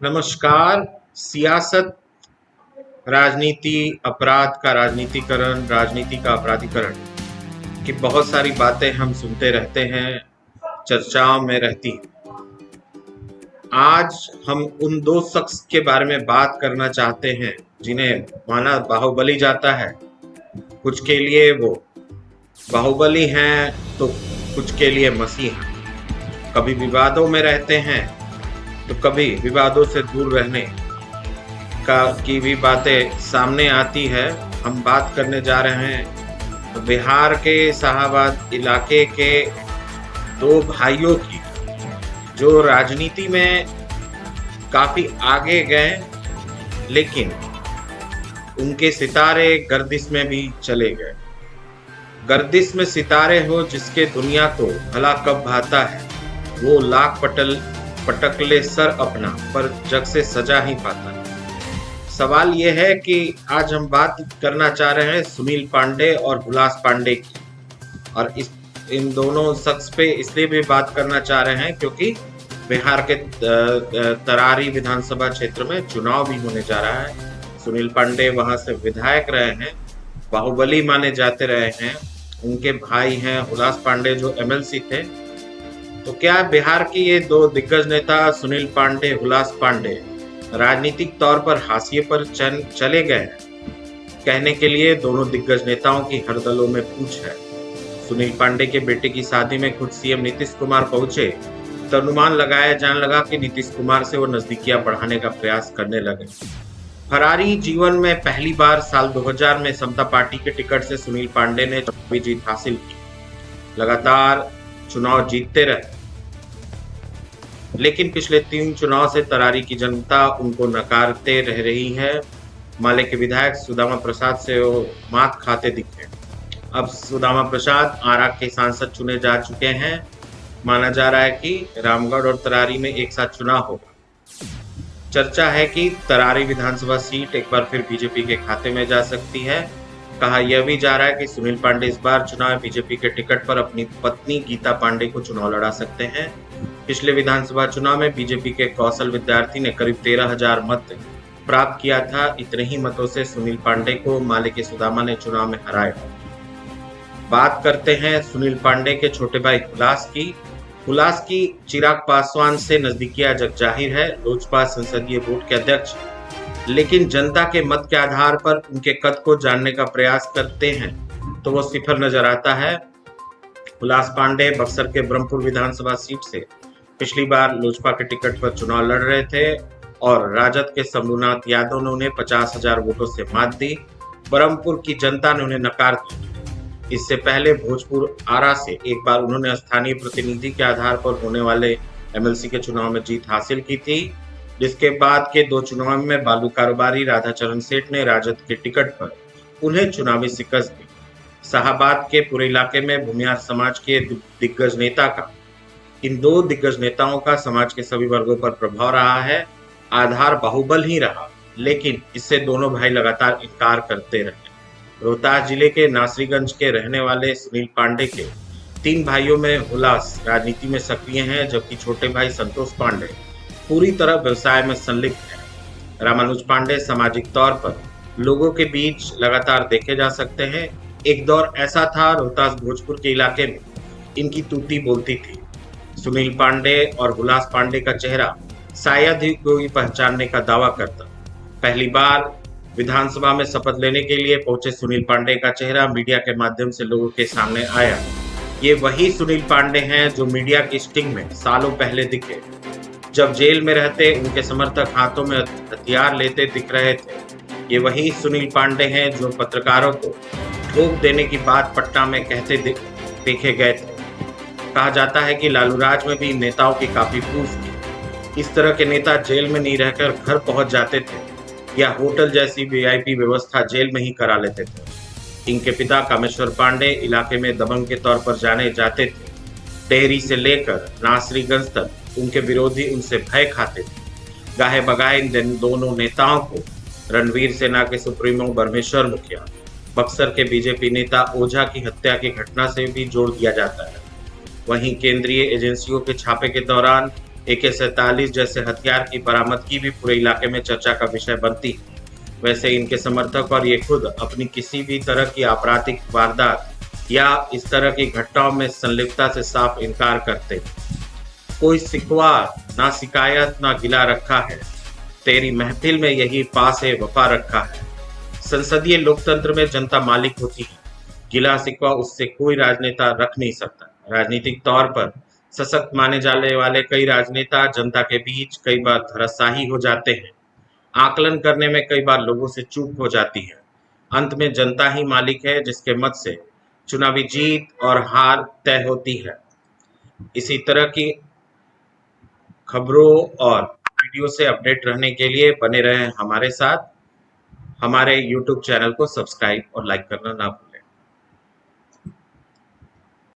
नमस्कार। सियासत, राजनीति, अपराध का राजनीतिकरण, राजनीति का अपराधीकरण की बहुत सारी बातें हम सुनते रहते हैं, चर्चाओं में रहती हैं। आज हम उन दो शख्स के बारे में बात करना चाहते हैं जिन्हें माना बाहुबली जाता है। कुछ के लिए वो बाहुबली हैं तो कुछ के लिए मसीह हैं। कभी विवादों में रहते हैं तो कभी विवादों से दूर रहने की भी बातें सामने आती है। हम बात करने जा रहे हैं बिहार के शाहाबाद इलाके के दो भाइयों की, जो राजनीति में काफी आगे गए, लेकिन उनके सितारे गर्दिश में भी चले गए। गर्दिश में सितारे हो जिसके दुनिया को भला कब भाता है, वो लाख पटक ले सर अपना, पर जग से सजा ही पाता है। सवाल ये है कि आज हम बात करना चाह रहे हैं सुनील पांडे और हुलास पांडे की, और इन दोनों शख्स पे इसलिए भी बात करना चाह रहे हैं क्योंकि बिहार के तरारी विधानसभा क्षेत्र में चुनाव भी होने जा रहा है। सुनील पांडे वहां से विधायक रहे हैं, बाहुबली माने जाते रहे हैं। उनके भाई हैं हुलास पांडे जो एमएलसी थे। तो क्या बिहार की ये दो दिग्गज नेता सुनील पांडे, हुलास पांडे राजनीतिक तौर पर हाशिए पर चले गए हैं? कहने के लिए दोनों दिग्गज नेताओं की हर दलों में पूछ है। सुनील पांडे के बेटे की शादी में खुद सीएम नीतीश कुमार पहुंचे तो अनुमान लगाया जाने लगा कि नीतीश कुमार से वो नजदीकियां बढ़ाने का प्रयास करने लगे। फरारी जीवन में पहली बार साल 2000 में समता पार्टी के टिकट से सुनील पांडे ने चुनावी जीत हासिल की। लगातार चुनाव जीतते रहे, लेकिन पिछले 3 चुनाव से तरारी की जनता उनको नकारते रह रही है। माले के विधायक सुदामा प्रसाद से वो मात खाते दिखे। अब सुदामा प्रसाद आरा के सांसद चुने जा चुके हैं। माना जा रहा है कि रामगढ़ और तरारी में एक साथ चुनाव होगा। चर्चा है कि तरारी विधानसभा सीट एक बार फिर बीजेपी के खाते में जा सकती है। कहा यह भी जा रहा है कि सुनील पांडे इस बार चुनाव बीजेपी के टिकट पर अपनी पत्नी गीता पांडे को चुनाव लड़ा सकते हैं। पिछले विधानसभा चुनाव में बीजेपी के कौशल विद्यार्थी ने करीब 13,000 मत प्राप्त किया था। इतने ही मतों से सुनील पांडे को माले के सुदामा ने चुनाव में हराया। बात करते हैं सुनील पांडे के छोटे भाई हुलास की। हुलास की चिराग पासवान से नजदीकियां जग जाहिर है। लोजपा संसदीय बोर्ड के अध्यक्ष, लेकिन जनता के मत के आधार पर उनके कद को जानने का प्रयास करते हैं तो वो सिफर नजर आता है। हुलास पांडे बक्सर के ब्रह्मपुर विधानसभा सीट से पिछली बार लोजपा के टिकट पर चुनाव लड़ रहे थे और राजद के शंभुनाथ यादव ने उन्हें 50,000 वोटों से मात दी। ब्रह्मपुर की जनता ने उन्हें नकार दिया। इससे पहले भोजपुर आरा से एक बार उन्होंने स्थानीय प्रतिनिधि के आधार पर होने वाले एमएलसी के चुनाव में जीत हासिल की थी, जिसके बाद के 2 चुनाव में बालू कारोबारी राधाचरण सेठ ने राजद के टिकट पर उन्हें चुनावी शिकस्त दी। शाहाबाद के पूरे इलाके में भूमिहार समाज के दिग्गज नेता का, इन दो दिग्गज नेताओं का समाज के सभी वर्गों पर प्रभाव रहा है। आधार बाहुबल ही रहा, लेकिन इससे दोनों भाई लगातार इनकार करते रहे। रोहतास जिले के नासरीगंज के रहने वाले सुनील पांडे के 3 भाइयों में हुलास राजनीति में सक्रिय हैं, जबकि छोटे भाई संतोष पांडे पूरी तरह व्यवसाय में संलिप्त है। रामानुज पांडे सामाजिक तौर पर लोगों के बीच लगातार देखे जा सकते हैं। एक दौर ऐसा था रोहतास भोजपुर के इलाके में इनकी तूती बोलती थी। सुनील पांडे और हुलास पांडे का चेहरा शायद ही कोई पहचानने का दावा करता। पहली बार विधानसभा में शपथ लेने के लिए पहुंचे सुनील पांडे का चेहरा मीडिया के माध्यम से लोगों के सामने आया। ये वही सुनील पांडे हैं जो मीडिया की स्टिंग में सालों पहले दिखे। जब जेल में रहते उनके समर्थक हाथों में हथियार लेते दिख रहे थे। ये वही सुनील पांडे हैं जो पत्रकारों को ठोक देने की बात पटना में कहते देखे गए थे। कहा जाता है कि लालू राज में भी नेताओं की काफी फूस थी। इस तरह के नेता जेल में नहीं रहकर घर पहुंच जाते थे या होटल जैसी वीआईपी व्यवस्था जेल में ही करा लेते थे। इनके पिता कामेश्वर पांडे इलाके में दबंग के तौर पर जाने जाते थे। टेहरी से लेकर नासरीगंज तक उनके विरोधी उनसे भय खाते थे। गाहे बगाए इन दोनों नेताओं को रणवीर सेना के सुप्रीमो ब्रह्मेश्वर मुखिया, बक्सर के बीजेपी नेता ओझा की हत्या की घटना से भी जोड़ दिया जाता है। वहीं केंद्रीय एजेंसियों के छापे के दौरान AK-47 जैसे हथियार की बरामदगी भी पूरे इलाके में चर्चा का विषय बनती है। वैसे इनके समर्थक और ये खुद अपनी किसी भी तरह की आपराधिक वारदात या इस तरह की घटनाओं में संलिप्तता से साफ इनकार करते हैं। कोई शिकवा ना शिकायत ना गिला रखा है, तेरी महफिल में यही पास है वफा रखा है। संसदीय लोकतंत्र में जनता मालिक होती है, गिला शिकवा उससे कोई राजनेता रख नहीं सकता। राजनीतिक तौर पर सशक्त माने जाने वाले कई राजनेता जनता के बीच कई बार धराशायी हो जाते हैं। आकलन करने में कई बार लोगों से चूक हो जाती है। अंत में जनता ही मालिक है, जिसके मत से चुनावी जीत और हार तय होती है। इसी तरह की खबरों और वीडियो से अपडेट रहने के लिए बने रहें हमारे साथ। हमारे YouTube चैनल को सब्सक्राइब और लाइक करना ना भूलें।